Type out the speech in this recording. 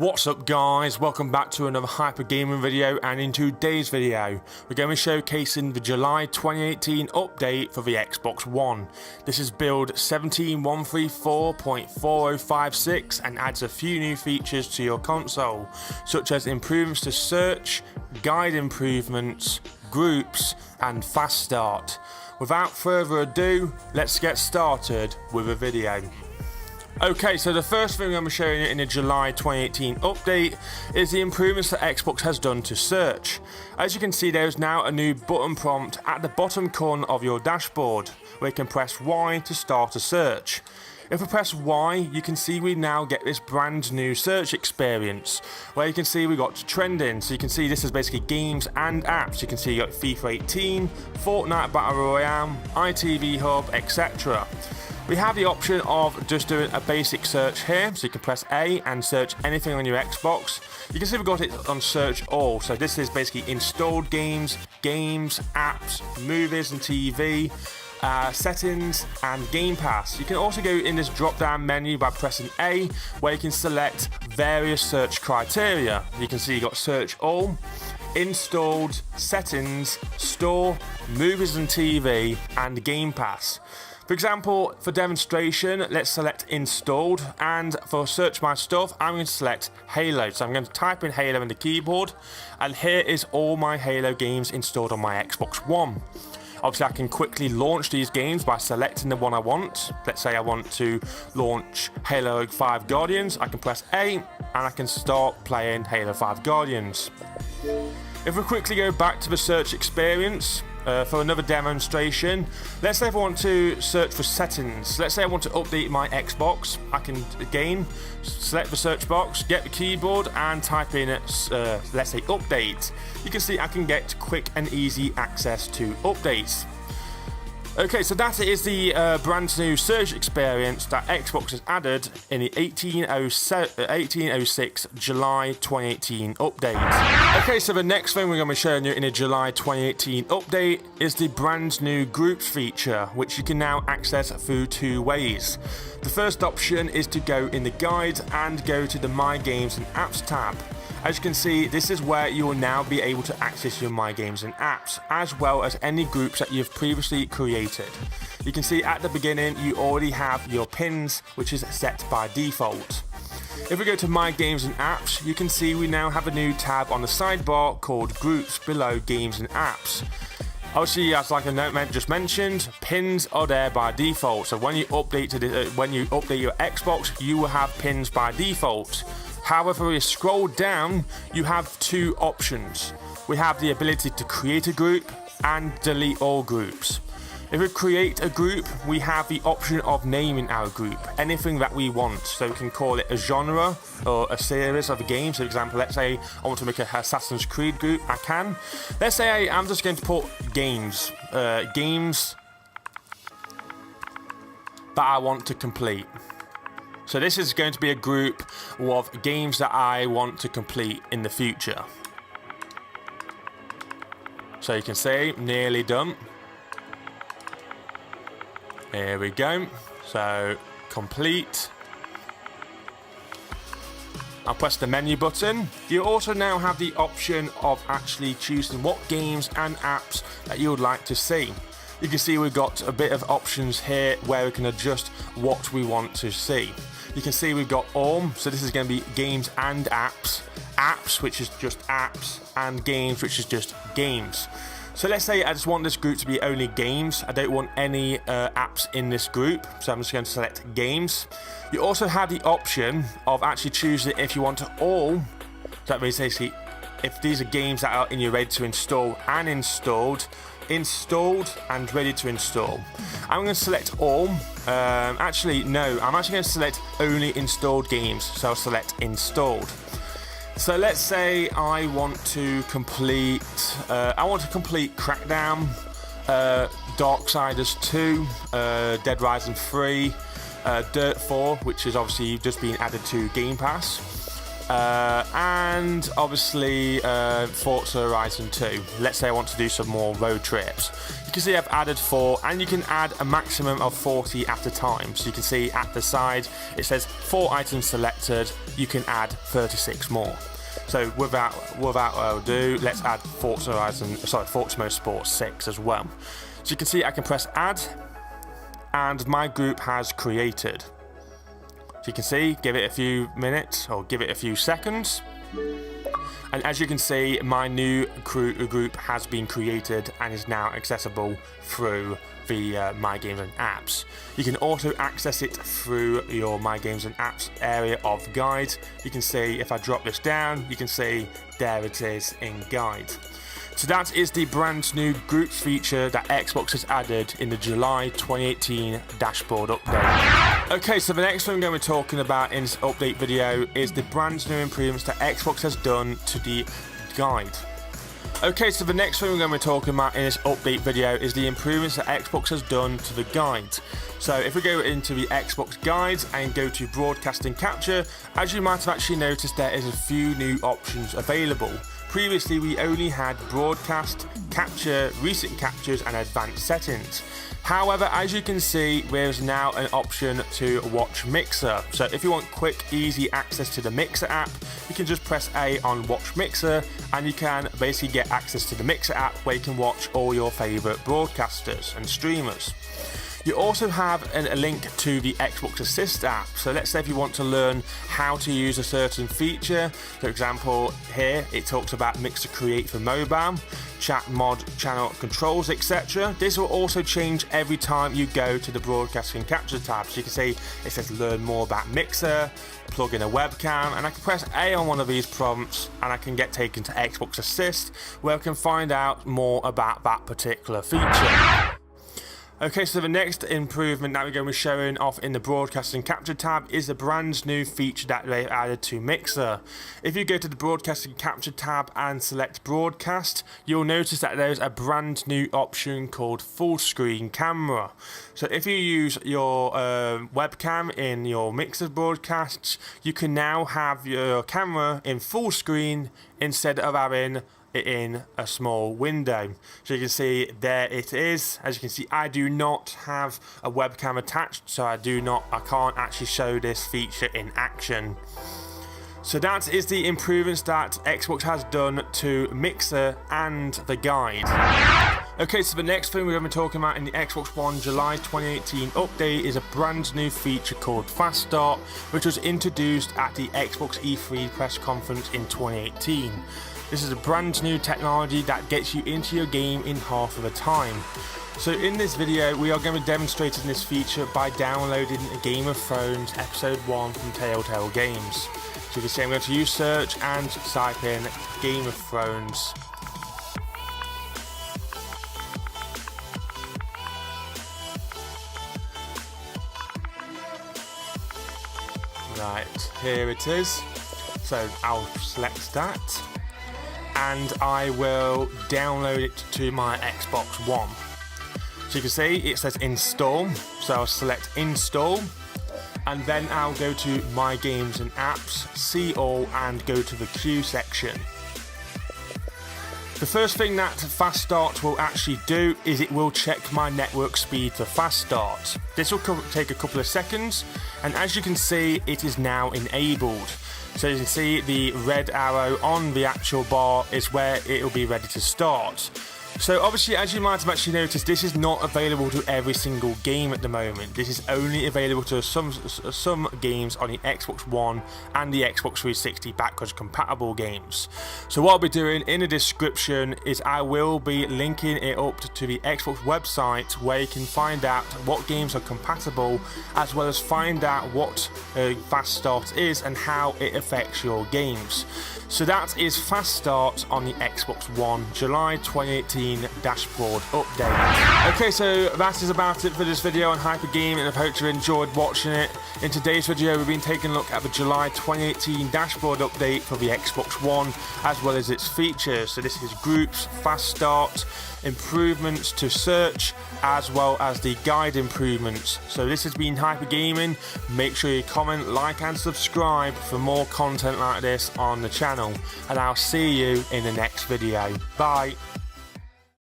What's up guys, welcome back to another HyperGAMING video, and in today's video we're going to be showcasing the July 2018 update for the Xbox One. This is build 17134.4056 and adds a few new features to your console, such as improvements to search, guide improvements, groups and fast start. Without further ado, let's get started with the video. Okay, so the first thing I'm going to be showing you in the July 2018 update is the improvements that Xbox has done to search. As you can see, there is now a new button prompt at the bottom corner of your dashboard where you can press Y to start a search. If we press Y, you can see we now get this brand new search experience where you can see we got trending. So you can see this is basically games and apps. You can see you got FIFA 18, Fortnite Battle Royale, ITV Hub, etc. We have the option of just doing a basic search here, so you can press A and search anything on your Xbox. You can see we've got it on search all, so this is basically installed games, apps, movies and TV, settings and Game Pass. You can also go in this drop down menu by pressing A, where you can select various search criteria. You can see you got search all, installed, settings, store, movies and TV and Game Pass. For example, for demonstration, let's select installed, and for search my stuff, I'm going to select Halo. So I'm going to type in Halo in the keyboard, and here is all my Halo games installed on my Xbox One. Obviously, I can quickly launch these games by selecting the one I want. Let's say I want to launch Halo 5 Guardians. I can press A, and I can start playing Halo 5 Guardians. If we quickly go back to the search experience, for another demonstration, let's say if I want to search for settings, let's say I want to update my Xbox, I can again select the search box, get the keyboard and type in let's say update. You can see I can get quick and easy access to updates. Okay, so that is the brand new search experience that Xbox has added in the 1806 July 2018 update. Okay, so the next thing we're going to be showing you in the July 2018 update is the brand new groups feature, which you can now access through two ways. The first option is to go in the guide and go to the My Games and Apps tab. As you can see, this is where you will now be able to access your My Games and Apps, as well as any groups that you've previously created. You can see at the beginning, you already have your pins, which is set by default. If we go to My Games and Apps, you can see we now have a new tab on the sidebar called Groups below Games and Apps. Obviously, as like I just mentioned, pins are there by default. So when you update your Xbox, you will have pins by default. However, if you scroll down, you have two options. We have the ability to create a group and delete all groups. If we create a group, we have the option of naming our group, anything that we want. So we can call it a genre or a series of games. For example, let's say I want to make a Assassin's Creed group, I can. Let's say I'm just going to put games that I want to complete. So this is going to be a group of games that I want to complete in the future. So you can see, nearly done. Here we go. So, complete. I'll press the menu button. You also now have the option of actually choosing what games and apps that you would like to see. You can see we've got a bit of options here where we can adjust what we want to see. You can see we've got all, so this is going to be games and apps, which is just apps, and games, which is just games. So let's say I just want this group to be only games. I don't want any apps in this group, so I'm just going to select games. You also have the option of actually choosing if you want to all. So that means basically if these are games that are in your ready to install and installed and ready to install. I'm going to select all. Actually, no, I'm actually going to select only installed games, so I'll select installed. So let's say I want to complete Crackdown, Darksiders 2, Dead Rising 3, Dirt 4, which is obviously just been added to Game Pass. and obviously Forza Horizon 2. Let's say I want to do some more road trips. You can see I've added 4, and you can add a maximum of 40 at a time. So you can see at the side it says 4 items selected. You can add 36 more. So without ado, let's add Forza Motorsport 6 as well. So you can see I can press add, and my group has created. So you can see, give it a few minutes or give it a few seconds. And as you can see, my new group has been created and is now accessible through the My Games and Apps. You can also access it through your My Games and Apps area of guide. You can see if I drop this down, you can see there it is in guide. So that is the brand new groups feature that Xbox has added in the July 2018 dashboard update. Okay, so the next thing I'm going to be talking about in this update video is the brand new improvements that Xbox has done to the guide. Okay, so the next thing we're going to be talking about in this update video is the improvements that Xbox has done to the guide. So if we go into the Xbox guide and go to broadcast and capture, as you might have actually noticed, there is a few new options available. Previously, we only had broadcast, capture, recent captures, and advanced settings. However, as you can see, there's now an option to watch Mixer. So if you want quick, easy access to the Mixer app, you can just press A on Watch Mixer, and you can basically get access to the Mixer app where you can watch all your favorite broadcasters and streamers. You also have a link to the Xbox Assist app. So let's say if you want to learn how to use a certain feature, for example, here it talks about Mixer Create for mobile, chat mod, channel controls, etc. This will also change every time you go to the broadcast and capture tab. So you can see it says learn more about Mixer, plug in a webcam, and I can press A on one of these prompts and I can get taken to Xbox Assist where I can find out more about that particular feature. Okay, so the next improvement that we're going to be showing off in the Broadcast and Capture tab is the brand new feature that they've added to Mixer. If you go to the Broadcast and Capture tab and select Broadcast, you'll notice that there's a brand new option called Full Screen Camera. So if you use your webcam in your Mixer broadcasts, you can now have your camera in full screen instead of having it in a small window. So you can see there it is. As you can see, I do not have a webcam attached, so I can't actually show this feature in action. So that is the improvements that Xbox has done to Mixer and the guide. Okay, so the next thing we're going to be talking about in the Xbox One July 2018 update is a brand new feature called Faststart, which was introduced at the Xbox E3 press conference in 2018. This is a brand new technology that gets you into your game in half of the time. So in this video, we are going to be demonstrating this feature by downloading Game of Thrones Episode 1 from Telltale Games. So you can see I'm going to use search and type in Game of Thrones. Right, here it is. So I'll select that, and I will download it to my Xbox One. So you can see it says install, so I'll select install, and then I'll go to My Games and Apps, see all, and go to the queue section. The first thing that Faststart will actually do is it will check my network speed for Faststart. This will take a couple of seconds, and as you can see, it is now enabled. So you can see the red arrow on the actual bar is where it will be ready to start. So obviously, as you might have actually noticed, this is not available to every single game at the moment. This is only available to some games on the Xbox One and the Xbox 360 backwards compatible games. So what I'll be doing in the description is I will be linking it up to the Xbox website where you can find out what games are compatible, as well as find out what Faststart is and how it affects your games. So that is Faststart on the Xbox One July 2018 2018 dashboard update. Okay, so that is about it for this video on HyperGAMING, and I hope you enjoyed watching it. In today's video, we've been taking a look at the July 2018 dashboard update for the Xbox One, as well as its features. So this is groups, fast start, improvements to search, as well as the guide improvements. So this has been HyperGAMING. Make sure you comment, like and subscribe for more content like this on the channel, and I'll see you in the next video. Bye.